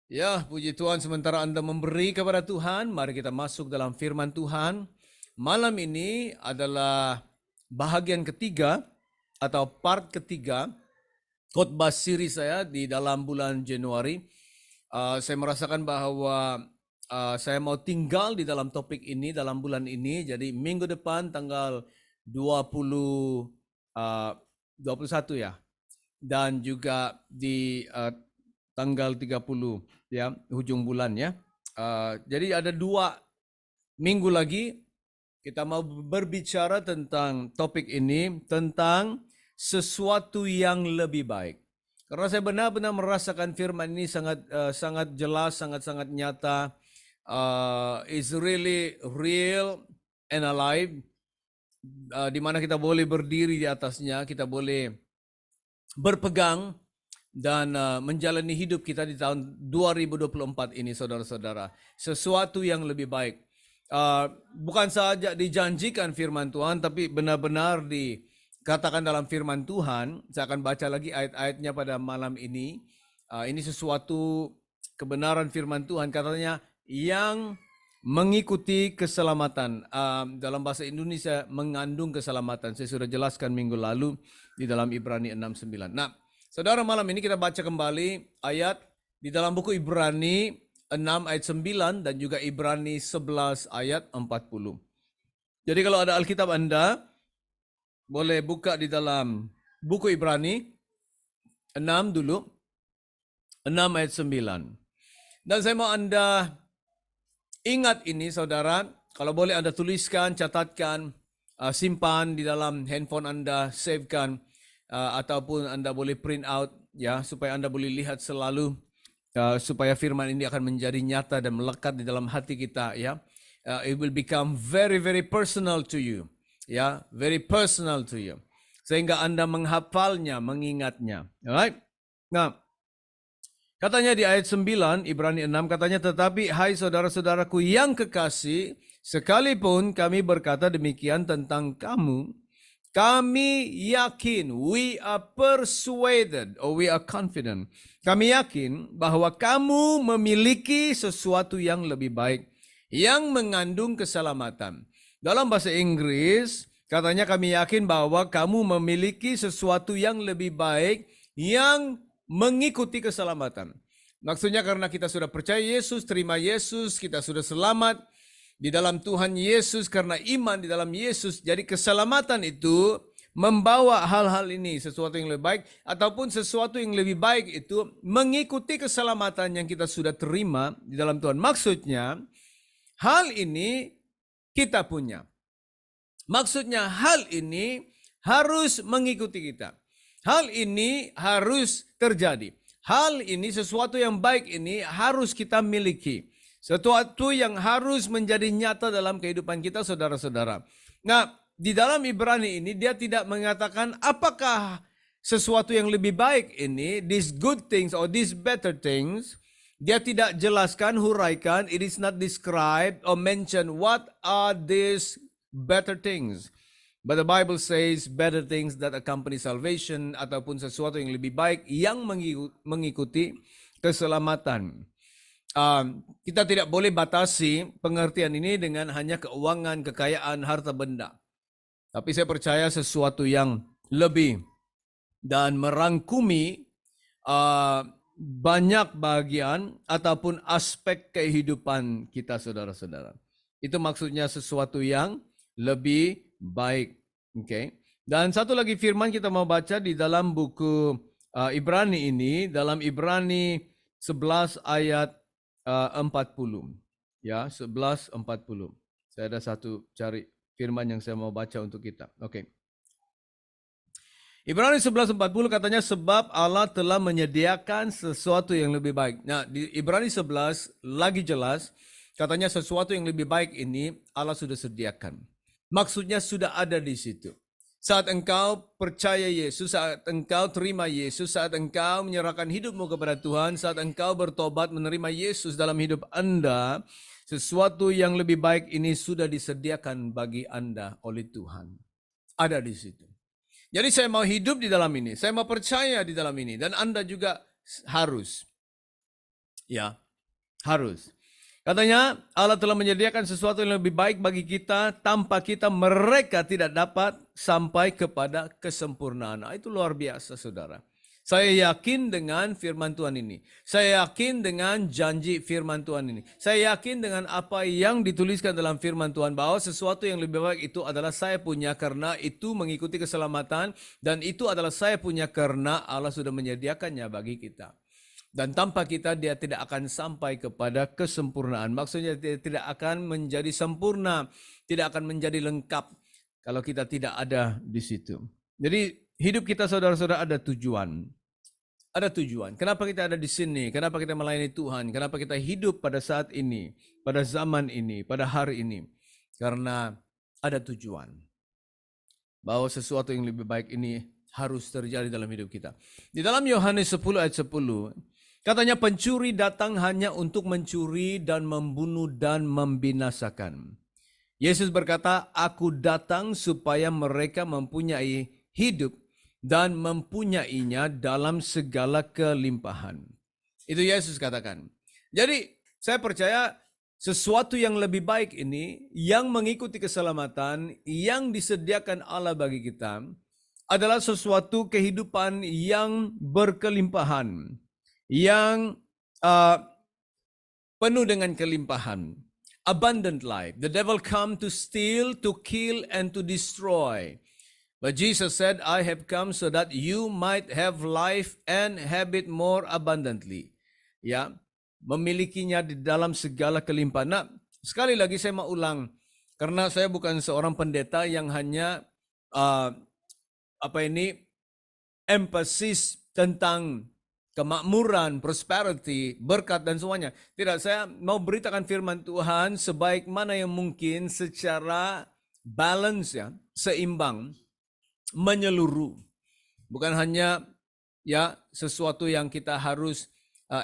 Ya, puji Tuhan sementara Anda memberi kepada Tuhan, mari kita masuk dalam firman Tuhan. Malam ini adalah bahagian ketiga atau part ketiga khotbah siri saya di dalam bulan Januari. Saya merasakan bahwa saya mau tinggal di dalam topik ini dalam bulan ini. Jadi minggu depan tanggal 20 21 ya. Dan juga di tanggal 30 ya, hujung bulan ya. Jadi ada 2 minggu lagi kita mau berbicara tentang topik ini, tentang sesuatu yang lebih baik. Karena saya benar-benar merasakan firman ini sangat jelas, sangat nyata. Is really real and alive. Di mana kita boleh berdiri di atasnya, kita boleh berpegang dan menjalani hidup kita di tahun 2024 ini, saudara-saudara. Sesuatu yang lebih baik. Bukan saja dijanjikan firman Tuhan, tapi benar-benar dikatakan dalam firman Tuhan. Saya akan baca lagi ayat-ayatnya pada malam ini. Ini sesuatu kebenaran firman Tuhan. Katanya, yang mengikuti keselamatan. Dalam bahasa Indonesia, mengandung keselamatan. Saya sudah jelaskan minggu lalu di dalam Ibrani 6:9. Nah, saudara, malam ini kita baca kembali ayat di dalam buku Ibrani 6 ayat 9 dan juga Ibrani 11 ayat 40. Jadi kalau ada Alkitab Anda, boleh buka di dalam buku Ibrani 6 dulu, 6 ayat 9. Dan saya mau Anda ingat ini, saudara, kalau boleh Anda tuliskan, catatkan, simpan di dalam handphone Anda, savekan, ataupun Anda boleh print out ya, supaya Anda boleh lihat selalu, supaya firman ini akan menjadi nyata dan melekat di dalam hati kita ya. It will become very personal to you ya, very personal to you, sehingga Anda menghafalnya, mengingatnya. Alright. Nah, katanya di ayat 9 Ibrani 6, katanya, tetapi hai saudara-saudaraku yang kekasih, sekalipun kami berkata demikian tentang kamu, kami yakin, we are persuaded, or we are confident. Kami yakin bahwa kamu memiliki sesuatu yang lebih baik, yang mengandung keselamatan. Dalam bahasa Inggris, katanya kami yakin bahwa kamu memiliki sesuatu yang lebih baik, yang mengikuti keselamatan. Maksudnya karena kita sudah percaya Yesus, terima Yesus, kita sudah selamat di dalam Tuhan Yesus karena iman di dalam Yesus. Jadi keselamatan itu membawa hal-hal ini, sesuatu yang lebih baik, ataupun sesuatu yang lebih baik itu mengikuti keselamatan yang kita sudah terima di dalam Tuhan. Maksudnya hal ini kita punya. Maksudnya hal ini harus mengikuti kita. Hal ini harus terjadi. Hal ini, sesuatu yang baik ini harus kita miliki. Sesuatu yang harus menjadi nyata dalam kehidupan kita, saudara-saudara. Nah, di dalam Ibrani ini dia tidak mengatakan apakah sesuatu yang lebih baik ini, these good things or these better things. Dia tidak jelaskan, huraikan. It is not described or mentioned what are these better things. But the Bible says better things that accompany salvation, ataupun sesuatu yang lebih baik yang mengikuti keselamatan. Kita tidak boleh batasi pengertian ini dengan hanya keuangan, kekayaan, harta benda. Tapi saya percaya sesuatu yang lebih dan merangkumi banyak bagian ataupun aspek kehidupan kita, saudara-saudara. Itu maksudnya sesuatu yang lebih baik. Okay. Dan satu lagi firman kita mau baca di dalam buku Ibrani ini, dalam Ibrani 11 ayat 40. Ya, 11:40. Saya ada satu cari firman yang saya mau baca untuk kita. Oke. Ibrani 11:40 katanya, sebab Allah telah menyediakan sesuatu yang lebih baik. Nah, di Ibrani 11 lagi jelas, katanya sesuatu yang lebih baik ini Allah sudah sediakan. Maksudnya sudah ada di situ. Saat engkau percaya Yesus, saat engkau terima Yesus, saat engkau menyerahkan hidupmu kepada Tuhan, saat engkau bertobat menerima Yesus dalam hidup Anda, sesuatu yang lebih baik ini sudah disediakan bagi Anda oleh Tuhan. Ada di situ. Jadi saya mau hidup di dalam ini, saya mau percaya di dalam ini, dan Anda juga harus. Ya, harus. Katanya Allah telah menyediakan sesuatu yang lebih baik bagi kita, tanpa kita mereka tidak dapat sampai kepada kesempurnaan. Nah, itu luar biasa, saudara. Saya yakin dengan firman Tuhan ini. Saya yakin dengan janji firman Tuhan ini. Saya yakin dengan apa yang dituliskan dalam firman Tuhan, bahwa sesuatu yang lebih baik itu adalah saya punya karena itu mengikuti keselamatan, dan itu adalah saya punya karena Allah sudah menyediakannya bagi kita. Dan tanpa kita dia tidak akan sampai kepada kesempurnaan. Maksudnya dia tidak akan menjadi sempurna, tidak akan menjadi lengkap kalau kita tidak ada di situ. Jadi hidup kita, saudara-saudara, ada tujuan. Ada tujuan. Kenapa kita ada di sini? Kenapa kita melayani Tuhan? Kenapa kita hidup pada saat ini, pada zaman ini, pada hari ini? Karena ada tujuan. Bahwa sesuatu yang lebih baik ini harus terjadi dalam hidup kita. Di dalam Yohanes 10 ayat 10, katanya pencuri datang hanya untuk mencuri dan membunuh dan membinasakan. Yesus berkata, aku datang supaya mereka mempunyai hidup dan mempunyainya dalam segala kelimpahan. Itu Yesus katakan. Jadi saya percaya sesuatu yang lebih baik ini, yang mengikuti keselamatan, yang disediakan Allah bagi kita, adalah sesuatu kehidupan yang berkelimpahan, yang penuh dengan kelimpahan. Abundant life. The devil come to steal, to kill, and to destroy. But Jesus said, I have come so that you might have life and have it more abundantly. Ya, memilikinya di dalam segala kelimpahan. Nah, sekali lagi saya mau ulang, karena saya bukan seorang pendeta yang hanya emphasis tentang kemakmuran, prosperity, berkat dan semuanya. Tidak, saya mau beritakan firman Tuhan sebaik mana yang mungkin secara balance, ya, seimbang, menyeluruh. Bukan hanya ya sesuatu yang kita harus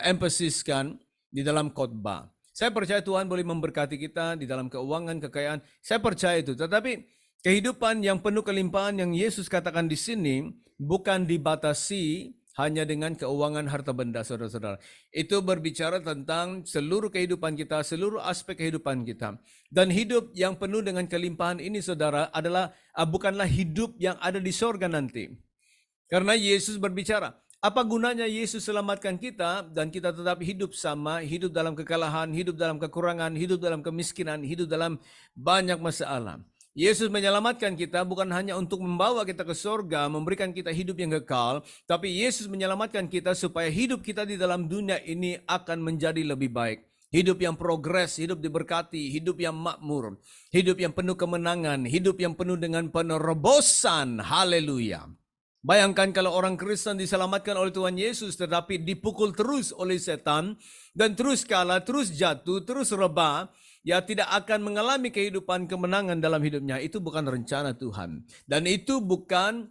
emphasiskan di dalam khotbah. Saya percaya Tuhan boleh memberkati kita di dalam keuangan, kekayaan. Saya percaya itu. Tetapi kehidupan yang penuh kelimpahan yang Yesus katakan di sini bukan dibatasi hanya dengan keuangan harta benda, saudara-saudara. Itu berbicara tentang seluruh kehidupan kita, seluruh aspek kehidupan kita. Dan hidup yang penuh dengan kelimpahan ini, saudara, adalah bukanlah hidup yang ada di sorga nanti. Karena Yesus berbicara, apa gunanya Yesus selamatkan kita dan kita tetap hidup sama, hidup dalam kekalahan, hidup dalam kekurangan, hidup dalam kemiskinan, hidup dalam banyak masalah. Yesus menyelamatkan kita bukan hanya untuk membawa kita ke sorga, memberikan kita hidup yang kekal, tapi Yesus menyelamatkan kita supaya hidup kita di dalam dunia ini akan menjadi lebih baik. Hidup yang progres, hidup diberkati, hidup yang makmur, hidup yang penuh kemenangan, hidup yang penuh dengan penerobosan. Haleluya. Bayangkan kalau orang Kristen diselamatkan oleh Tuhan Yesus tetapi dipukul terus oleh setan dan terus kalah, terus jatuh, terus rebah, ya tidak akan mengalami kehidupan kemenangan dalam hidupnya. Itu bukan rencana Tuhan. Dan itu bukan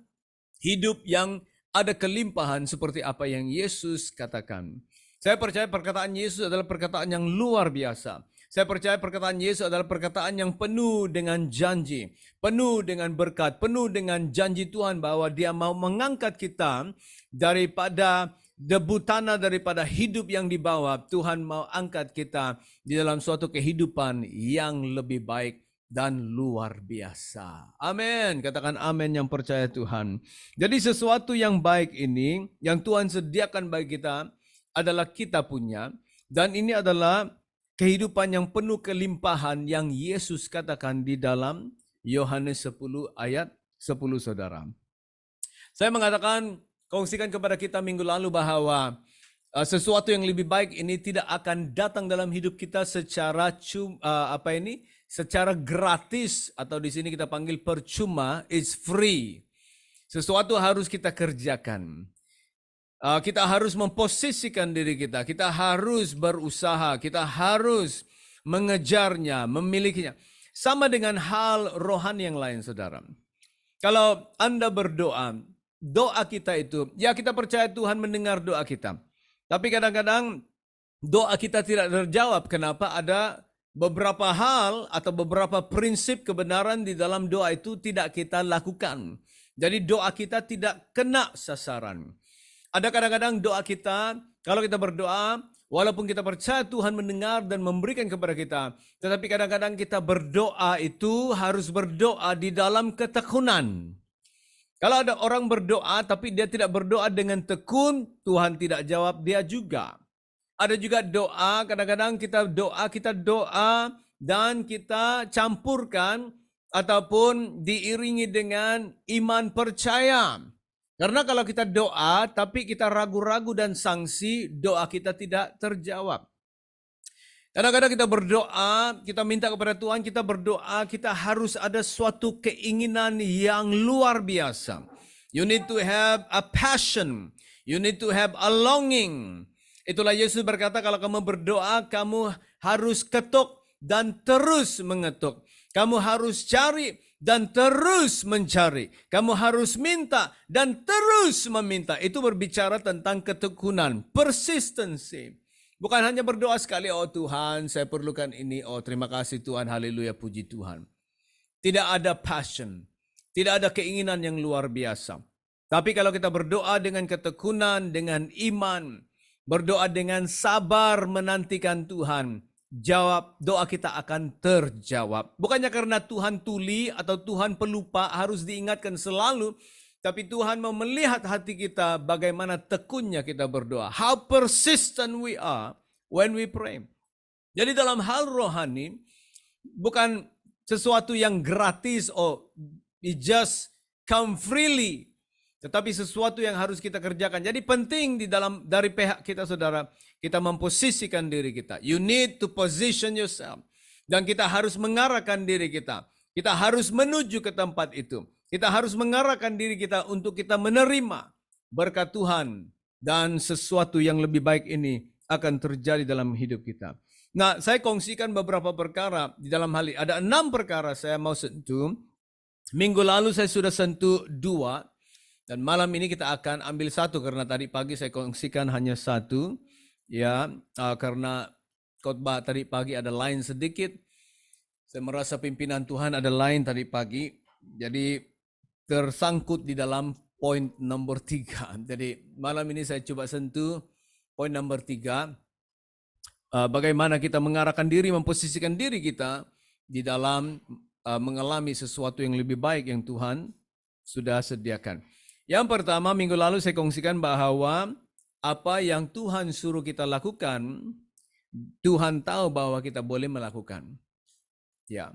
hidup yang ada kelimpahan seperti apa yang Yesus katakan. Saya percaya perkataan Yesus adalah perkataan yang luar biasa. Saya percaya perkataan Yesus adalah perkataan yang penuh dengan janji, penuh dengan berkat, penuh dengan janji Tuhan bahwa Dia mau mengangkat kita daripada debu tanah, daripada hidup yang dibawa. Tuhan mau angkat kita di dalam suatu kehidupan yang lebih baik dan luar biasa. Amin. Katakan amin yang percaya Tuhan. Jadi sesuatu yang baik ini, yang Tuhan sediakan bagi kita, adalah kita punya. Dan ini adalah kehidupan yang penuh kelimpahan yang Yesus katakan di dalam Yohanes 10 ayat 10, saudara. Saya mengatakan, kongsikan kepada kita minggu lalu bahwa sesuatu yang lebih baik ini tidak akan datang dalam hidup kita secara secara gratis, atau di sini kita panggil percuma, it's free. Sesuatu harus kita kerjakan. Kita harus memposisikan diri kita, kita harus berusaha, kita harus mengejarnya, memilikinya. Sama dengan hal rohani yang lain, saudara. Kalau Anda berdoa, doa kita itu, ya kita percaya Tuhan mendengar doa kita. Tapi kadang-kadang doa kita tidak terjawab. Kenapa? Ada beberapa hal atau beberapa prinsip kebenaran di dalam doa itu tidak kita lakukan. Jadi doa kita tidak kena sasaran. Ada kadang-kadang doa kita, kalau kita berdoa, Walaupun kita percaya Tuhan mendengar dan memberikan kepada kita, tetapi kadang-kadang kita berdoa itu harus berdoa di dalam ketekunan. Kalau ada orang berdoa tapi dia tidak berdoa dengan tekun, Tuhan tidak jawab dia juga. Ada juga doa, kadang-kadang kita doa dan kita campurkan ataupun diiringi dengan iman percaya. Karena kalau kita doa tapi kita ragu-ragu dan sangsi, doa kita tidak terjawab. Kadang-kadang kita berdoa, kita minta kepada Tuhan, kita berdoa, kita harus ada suatu keinginan yang luar biasa. You need to have a passion. You need to have a longing. Itulah Yesus berkata, kalau kamu berdoa, kamu harus ketuk dan terus mengetuk. Kamu harus cari dan terus mencari. Kamu harus minta dan terus meminta. Itu berbicara tentang ketekunan, persistency. Bukan hanya berdoa sekali, oh Tuhan saya perlukan ini, oh terima kasih Tuhan, haleluya, puji Tuhan. Tidak ada passion, tidak ada keinginan yang luar biasa. Tapi kalau kita berdoa dengan ketekunan, dengan iman, berdoa dengan sabar menantikan Tuhan, doa kita akan terjawab. Bukannya karena Tuhan tuli atau Tuhan pelupa harus diingatkan selalu, tapi Tuhan mau melihat hati kita bagaimana tekunnya kita berdoa. How persistent we are when we pray. Jadi dalam hal rohani, bukan sesuatu yang gratis, it just come freely. Tetapi sesuatu yang harus kita kerjakan. Jadi penting dari pihak kita saudara, kita memposisikan diri kita. You need to position yourself. Dan kita harus mengarahkan diri kita. Kita harus menuju ke tempat itu. Kita harus mengarahkan diri kita untuk kita menerima berkat Tuhan. Dan sesuatu yang lebih baik ini akan terjadi dalam hidup kita. Nah, saya kongsikan beberapa perkara di dalam hal ini. Ada 6 perkara saya mau sentuh. Minggu lalu saya sudah sentuh 2. Dan malam ini kita akan ambil 1 karena tadi pagi saya kongsikan hanya 1. Ya, karena khotbah tadi pagi ada lain sedikit. Saya merasa pimpinan Tuhan ada lain tadi pagi. Jadi tersangkut di dalam poin nomor 3. Jadi malam ini saya coba sentuh poin nomor 3. Bagaimana kita mengarahkan diri, memposisikan diri kita di dalam mengalami sesuatu yang lebih baik yang Tuhan sudah sediakan. Yang pertama, minggu lalu saya kongsikan bahwa apa yang Tuhan suruh kita lakukan, Tuhan tahu bahwa kita boleh melakukan. Ya,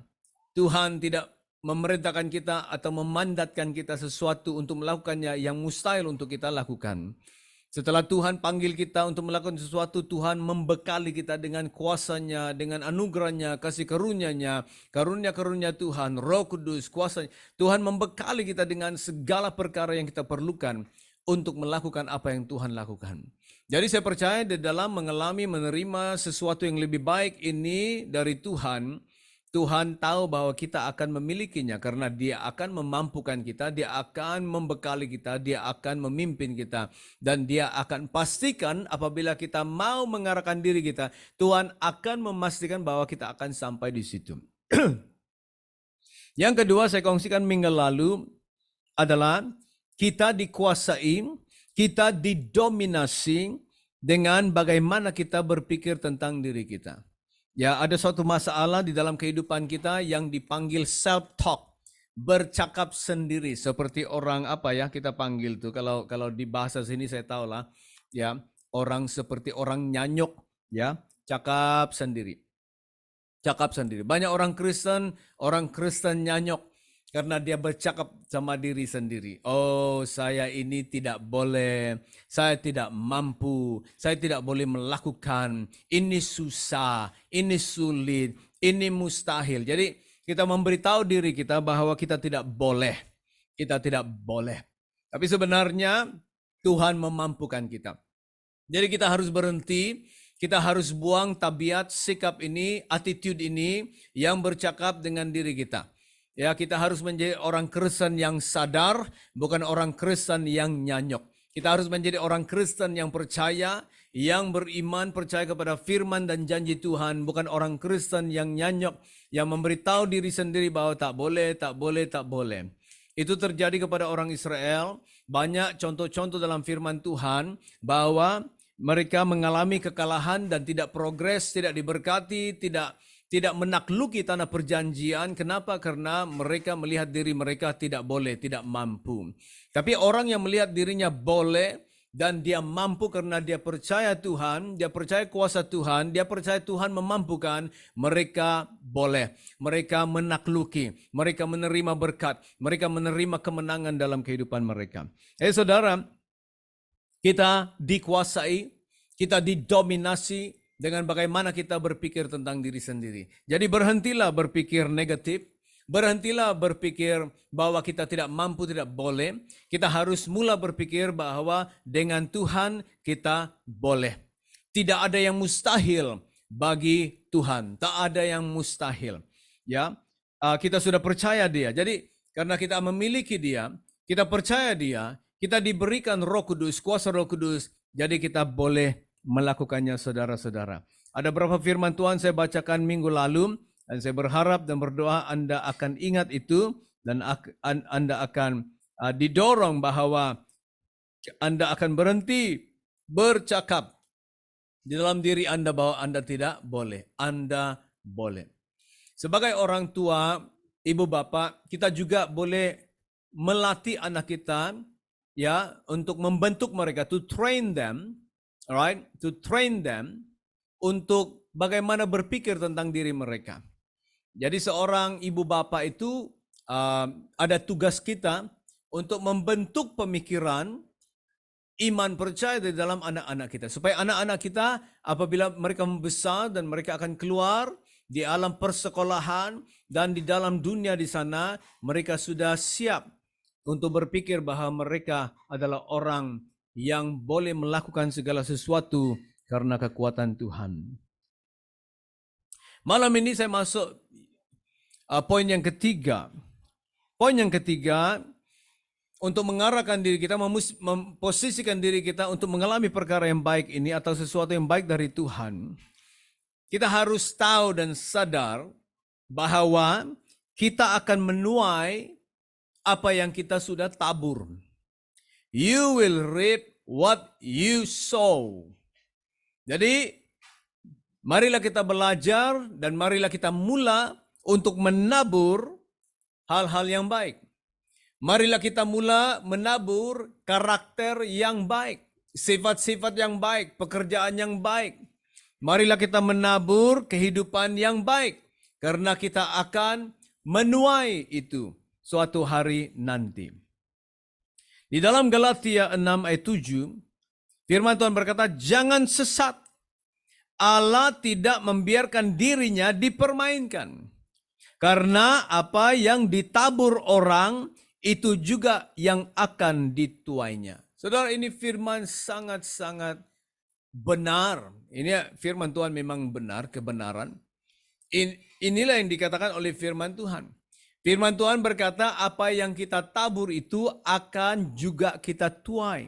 Tuhan tidak memerintahkan kita atau memandatkan kita sesuatu untuk melakukannya yang mustahil untuk kita lakukan. Setelah Tuhan panggil kita untuk melakukan sesuatu, Tuhan membekali kita dengan kuasanya, dengan anugerahnya, kasih karunia-Nya, karunia-karunia Tuhan, Roh Kudus, kuasanya. Tuhan membekali kita dengan segala perkara yang kita perlukan untuk melakukan apa yang Tuhan lakukan. Jadi saya percaya di dalam mengalami, menerima sesuatu yang lebih baik ini dari Tuhan, Tuhan tahu bahwa kita akan memilikinya karena Dia akan memampukan kita, Dia akan membekali kita, Dia akan memimpin kita. Dan Dia akan pastikan apabila kita mau mengarahkan diri kita, Tuhan akan memastikan bahwa kita akan sampai di situ. Yang kedua saya kongsikan minggu lalu adalah kita dikuasai, kita didominasi dengan bagaimana kita berpikir tentang diri kita. Ya, ada suatu masalah di dalam kehidupan kita yang dipanggil self-talk, bercakap sendiri, seperti orang apa ya kita panggil tuh, kalau di bahasa sini saya tahu lah, ya, orang seperti orang nyanyok, ya, cakap sendiri. Cakap sendiri. Banyak orang Kristen nyanyok karena dia bercakap sama diri sendiri. Oh, saya ini tidak boleh, saya tidak mampu, saya tidak boleh melakukan, ini susah, ini sulit, ini mustahil. Jadi kita memberitahu diri kita bahwa kita tidak boleh. Kita tidak boleh. Tapi sebenarnya Tuhan memampukan kita. Jadi kita harus berhenti, kita harus buang tabiat, sikap ini, attitude ini yang bercakap dengan diri kita. Ya, kita harus menjadi orang Kristen yang sadar, bukan orang Kristen yang nyanyok. Kita harus menjadi orang Kristen yang percaya, yang beriman, percaya kepada firman dan janji Tuhan, bukan orang Kristen yang nyanyok, yang memberitahu diri sendiri bahwa tak boleh, tak boleh, tak boleh. Itu terjadi kepada orang Israel. Banyak contoh-contoh dalam firman Tuhan bahwa mereka mengalami kekalahan dan tidak progres, tidak diberkati, tidak menakluki tanah perjanjian. Kenapa? Karena mereka melihat diri mereka tidak boleh, tidak mampu. Tapi orang yang melihat dirinya boleh dan dia mampu karena dia percaya Tuhan, dia percaya kuasa Tuhan, dia percaya Tuhan memampukan, mereka boleh. Mereka menakluki, mereka menerima berkat, mereka menerima kemenangan dalam kehidupan mereka. Saudara, kita dikuasai, kita didominasi dengan bagaimana kita berpikir tentang diri sendiri. Jadi berhentilah berpikir negatif, berhentilah berpikir bahwa kita tidak mampu, tidak boleh. Kita harus mula berpikir bahwa dengan Tuhan kita boleh. Tidak ada yang mustahil bagi Tuhan. Tak ada yang mustahil. Ya, kita sudah percaya Dia. Jadi karena kita memiliki Dia, kita percaya Dia, kita diberikan Roh Kudus, kuasa Roh Kudus, jadi kita boleh melakukannya, saudara-saudara. Ada beberapa firman Tuhan saya bacakan minggu lalu, dan saya berharap dan berdoa Anda akan ingat itu, dan Anda akan didorong bahwa Anda akan berhenti bercakap di dalam diri Anda bahwa Anda tidak boleh. Anda boleh. Sebagai orang tua, ibu bapak, kita juga boleh melatih anak kita, ya, untuk membentuk mereka, to train them, alright, to train them untuk bagaimana berpikir tentang diri mereka. Jadi seorang ibu bapak itu ada tugas kita untuk membentuk pemikiran iman percaya di dalam anak-anak kita, supaya anak-anak kita apabila mereka membesar dan mereka akan keluar di alam persekolahan dan di dalam dunia di sana, mereka sudah siap untuk berpikir bahwa mereka adalah orang yang boleh melakukan segala sesuatu karena kekuatan Tuhan. Malam ini saya masuk poin yang ketiga. Poin yang ketiga, untuk mengarahkan diri kita, memposisikan diri kita untuk mengalami perkara yang baik ini atau sesuatu yang baik dari Tuhan. Kita harus tahu dan sadar bahwa kita akan menuai apa yang kita sudah tabur. You will reap what you sow. Jadi, marilah kita belajar dan marilah kita mula untuk menabur hal-hal yang baik. Marilah kita mula menabur karakter yang baik, sifat-sifat yang baik, pekerjaan yang baik. Marilah kita menabur kehidupan yang baik, karena kita akan menuai itu suatu hari nanti. Di dalam Galatia 6 ayat 7, firman Tuhan berkata, jangan sesat. Allah tidak membiarkan dirinya dipermainkan. Karena apa yang ditabur orang, itu juga yang akan dituainya. Saudara, ini firman sangat-sangat benar. Ini firman Tuhan memang benar, kebenaran. Inilah yang dikatakan oleh firman Tuhan. Firman Tuhan berkata, apa yang kita tabur itu akan juga kita tuai.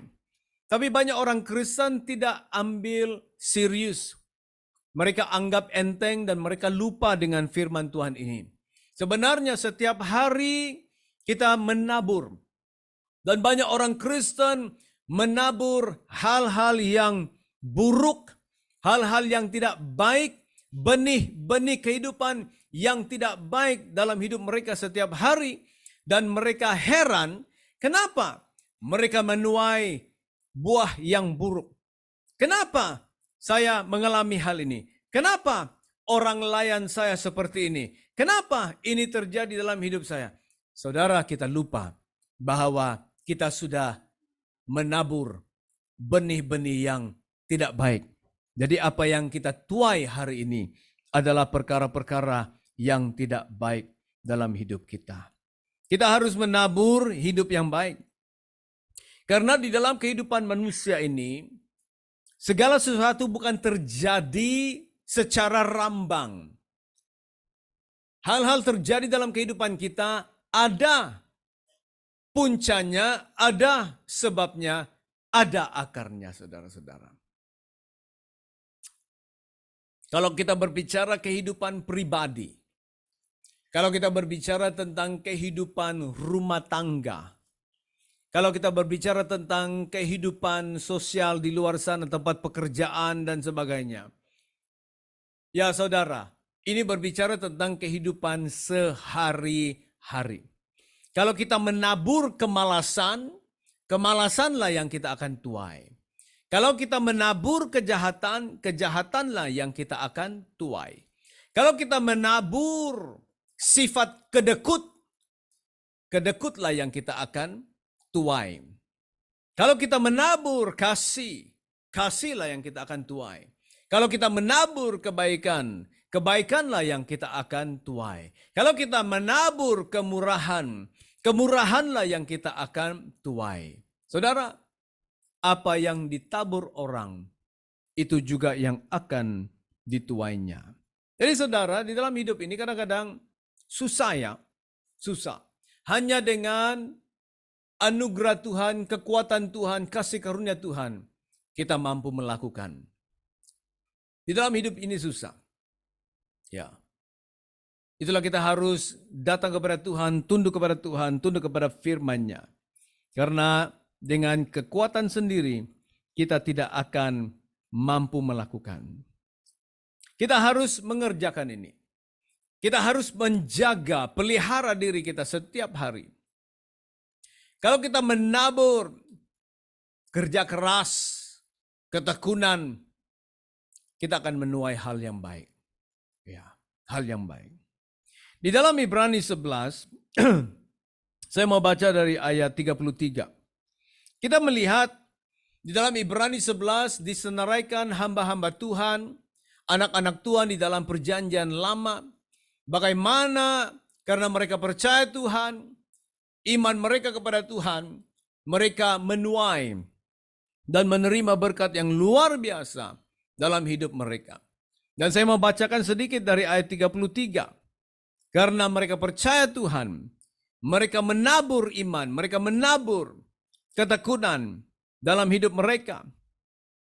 Tapi banyak orang Kristen tidak ambil serius. Mereka anggap enteng dan mereka lupa dengan firman Tuhan ini. Sebenarnya setiap hari kita menabur. Dan banyak orang Kristen menabur hal-hal yang buruk, hal-hal yang tidak baik, benih-benih kehidupan yang tidak baik dalam hidup mereka setiap hari, dan mereka heran kenapa mereka menuai buah yang buruk. Kenapa saya mengalami hal ini? Kenapa orang layan saya seperti ini? Kenapa ini terjadi dalam hidup saya? Saudara, kita lupa bahwa kita sudah menabur benih-benih yang tidak baik. Jadi apa yang kita tuai hari ini adalah perkara-perkara yang tidak baik dalam hidup kita. Kita harus menabur hidup yang baik. Karena di dalam kehidupan manusia ini, segala sesuatu bukan terjadi secara rambang. Hal-hal terjadi dalam kehidupan kita, ada puncanya, ada sebabnya, ada akarnya, saudara-saudara. Kalau kita berbicara kehidupan pribadi, kalau kita berbicara tentang kehidupan rumah tangga, Kalau kita berbicara tentang kehidupan sosial di luar sana, tempat pekerjaan dan sebagainya. Ya saudara, ini berbicara tentang kehidupan sehari-hari. Kalau kita menabur kemalasan, kemalasanlah yang kita akan tuai. Kalau kita menabur kejahatan, kejahatanlah yang kita akan tuai. Kalau kita menabur sifat kedekut, kedekutlah yang kita akan tuai. Kalau kita menabur kasih, kasihlah yang kita akan tuai. Kalau kita menabur kebaikan, kebaikanlah yang kita akan tuai. Kalau kita menabur kemurahan, kemurahanlah yang kita akan tuai. Saudara, apa yang ditabur orang, itu juga yang akan dituainya. Jadi saudara, di dalam hidup ini kadang-kadang susah ya, susah. Hanya dengan anugerah Tuhan, kekuatan Tuhan, kasih karunia Tuhan, kita mampu melakukan. Di dalam hidup ini susah. Ya. Itulah kita harus datang kepada Tuhan, tunduk kepada Tuhan, tunduk kepada firman-Nya. Karena dengan kekuatan sendiri, kita tidak akan mampu melakukan. Kita harus mengerjakan ini. Kita harus menjaga, pelihara diri kita setiap hari. Kalau kita menabur kerja keras, ketekunan, kita akan menuai hal yang baik. Ya, hal yang baik. Di dalam Ibrani 11, saya mau baca dari ayat 33. Kita melihat di dalam Ibrani 11 disenaraikan hamba-hamba Tuhan, anak-anak Tuhan di dalam perjanjian lama, bagaimana karena mereka percaya Tuhan, iman mereka kepada Tuhan, mereka menuai dan menerima berkat yang luar biasa dalam hidup mereka. Dan saya mau bacakan sedikit dari ayat 33. Karena mereka percaya Tuhan, mereka menabur iman, mereka menabur ketekunan dalam hidup mereka.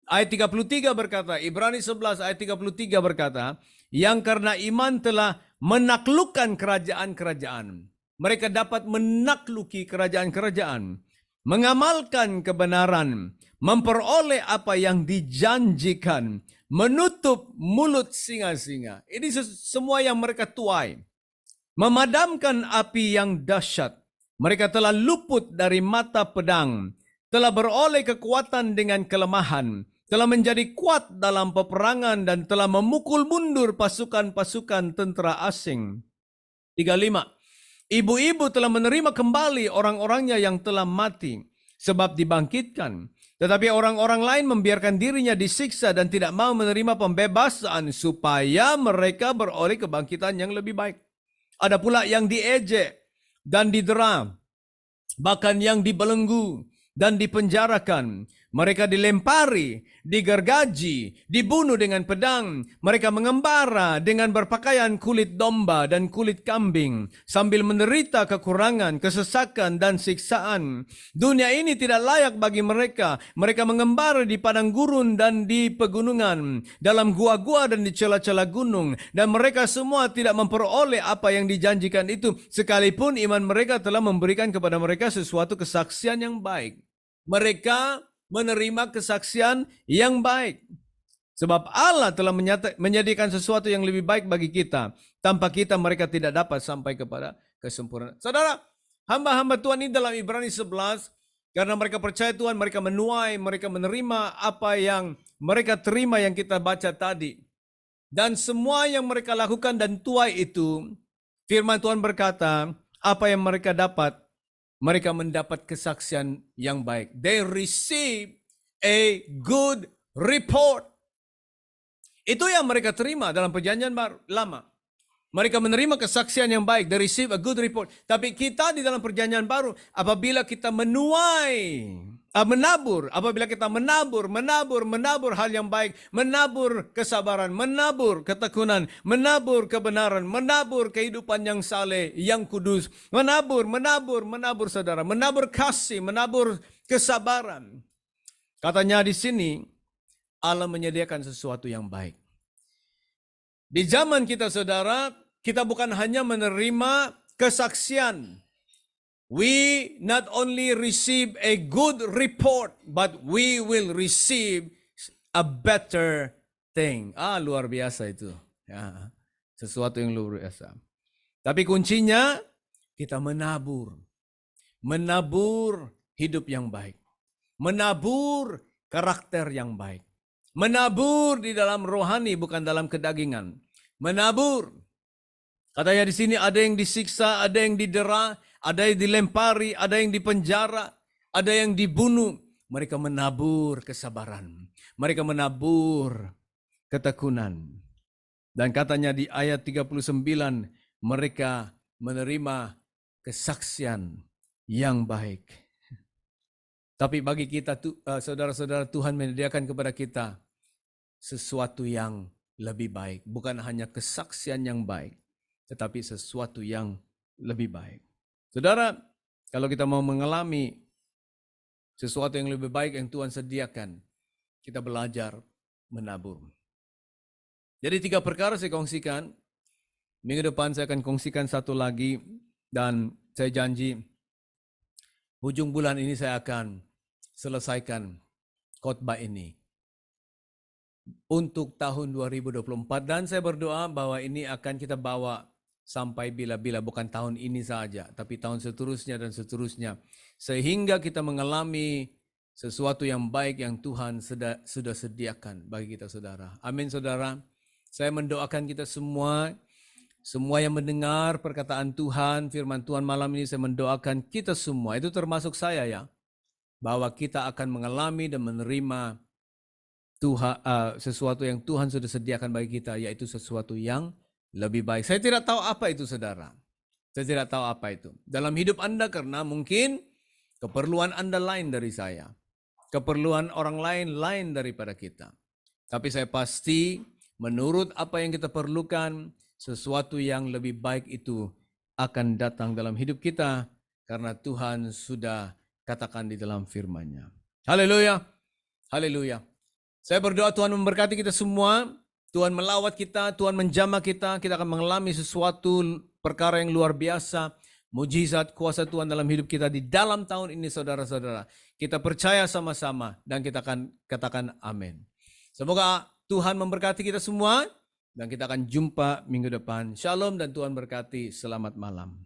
Ayat 33 berkata, Ibrani 11 ayat 33 berkata, yang karena iman telah menaklukkan kerajaan-kerajaan. Mereka dapat menakluki kerajaan-kerajaan, mengamalkan kebenaran, memperoleh apa yang dijanjikan, menutup mulut singa-singa. Ini semua yang mereka tuai. Memadamkan api yang dahsyat. Mereka telah luput dari mata pedang, telah beroleh kekuatan dengan kelemahan, telah menjadi kuat dalam peperangan dan telah memukul mundur pasukan-pasukan tentara asing. 35. Ibu-ibu telah menerima kembali orang-orangnya yang telah mati, sebab dibangkitkan. Tetapi orang-orang lain membiarkan dirinya disiksa dan tidak mau menerima pembebasan, supaya mereka beroleh kebangkitan yang lebih baik. Ada pula yang diejek dan didera, bahkan yang dibelenggu dan dipenjarakan. Mereka dilempari, digergaji, dibunuh dengan pedang. Mereka mengembara dengan berpakaian kulit domba dan kulit kambing, sambil menderita kekurangan, kesesakan, dan siksaan. Dunia ini tidak layak bagi mereka. Mereka mengembara di padang gurun dan di pegunungan, dalam gua-gua dan di celah-celah gunung. Dan mereka semua tidak memperoleh apa yang dijanjikan itu, sekalipun iman mereka telah memberikan kepada mereka sesuatu kesaksian yang baik. Mereka menerima kesaksian yang baik. Sebab Allah telah menyediakan sesuatu yang lebih baik bagi kita. Tanpa kita mereka tidak dapat sampai kepada kesempurnaan. Saudara, hamba-hamba Tuhan ini dalam Ibrani 11, karena mereka percaya Tuhan, mereka menuai, mereka menerima apa yang mereka terima yang kita baca tadi. Dan semua yang mereka lakukan dan tuai itu, firman Tuhan berkata, apa yang mereka dapat, mereka mendapat kesaksian yang baik. They receive a good report. Itu yang mereka terima dalam perjanjian lama. Mereka menerima kesaksian yang baik. They receive a good report. Tapi kita di dalam perjanjian baru, apabila kita menabur, apabila kita menabur hal yang baik, menabur kesabaran, menabur ketekunan, menabur kebenaran, menabur kehidupan yang saleh, yang kudus, menabur saudara, menabur kasih, menabur kesabaran. Katanya di sini, Allah menyediakan sesuatu yang baik. Di zaman kita saudara, kita bukan hanya menerima kesaksian, we not only receive a good report, but we will receive a better thing. Luar biasa itu. Ya, sesuatu yang luar biasa. Tapi kuncinya kita menabur. Menabur hidup yang baik. Menabur karakter yang baik. Menabur di dalam rohani, bukan dalam kedagingan. Menabur. Katanya di sini ada yang disiksa, ada yang didera, ada yang dilempari, ada yang dipenjara, ada yang dibunuh. Mereka menabur kesabaran. Mereka menabur ketekunan. Dan katanya di ayat 39, mereka menerima kesaksian yang baik. Tapi bagi kita, saudara-saudara, Tuhan menyediakan kepada kita sesuatu yang lebih baik. Bukan hanya kesaksian yang baik, tetapi sesuatu yang lebih baik. Saudara, kalau kita mau mengalami sesuatu yang lebih baik yang Tuhan sediakan, kita belajar menabur. Jadi 3 perkara saya kongsikan. Minggu depan saya akan kongsikan satu lagi. Dan saya janji, ujung bulan ini saya akan selesaikan khotbah ini untuk tahun 2024. Dan saya berdoa bahwa ini akan kita bawa sampai bila-bila, bukan tahun ini saja, tapi tahun seterusnya dan seterusnya. Sehingga kita mengalami sesuatu yang baik yang Tuhan sudah sediakan bagi kita, saudara. Amin, saudara. Saya mendoakan kita semua yang mendengar perkataan Tuhan, firman Tuhan malam ini, saya mendoakan kita semua, itu termasuk saya ya, bahwa kita akan mengalami dan menerima Tuhan, sesuatu yang Tuhan sudah sediakan bagi kita, yaitu sesuatu yang lebih baik. Saya tidak tahu apa itu, saudara. Saya tidak tahu apa itu dalam hidup Anda, karena mungkin keperluan Anda lain dari saya. Keperluan orang lain daripada kita. Tapi saya pasti menurut apa yang kita perlukan, sesuatu yang lebih baik itu akan datang dalam hidup kita karena Tuhan sudah katakan di dalam firman-Nya. Haleluya. Haleluya. Saya berdoa Tuhan memberkati kita semua. Tuhan melawat kita, Tuhan menjamah kita. Kita akan mengalami sesuatu perkara yang luar biasa. Mujizat kuasa Tuhan dalam hidup kita di dalam tahun ini, saudara-saudara. Kita percaya sama-sama dan kita akan katakan amin. Semoga Tuhan memberkati kita semua dan kita akan jumpa minggu depan. Shalom dan Tuhan berkati. Selamat malam.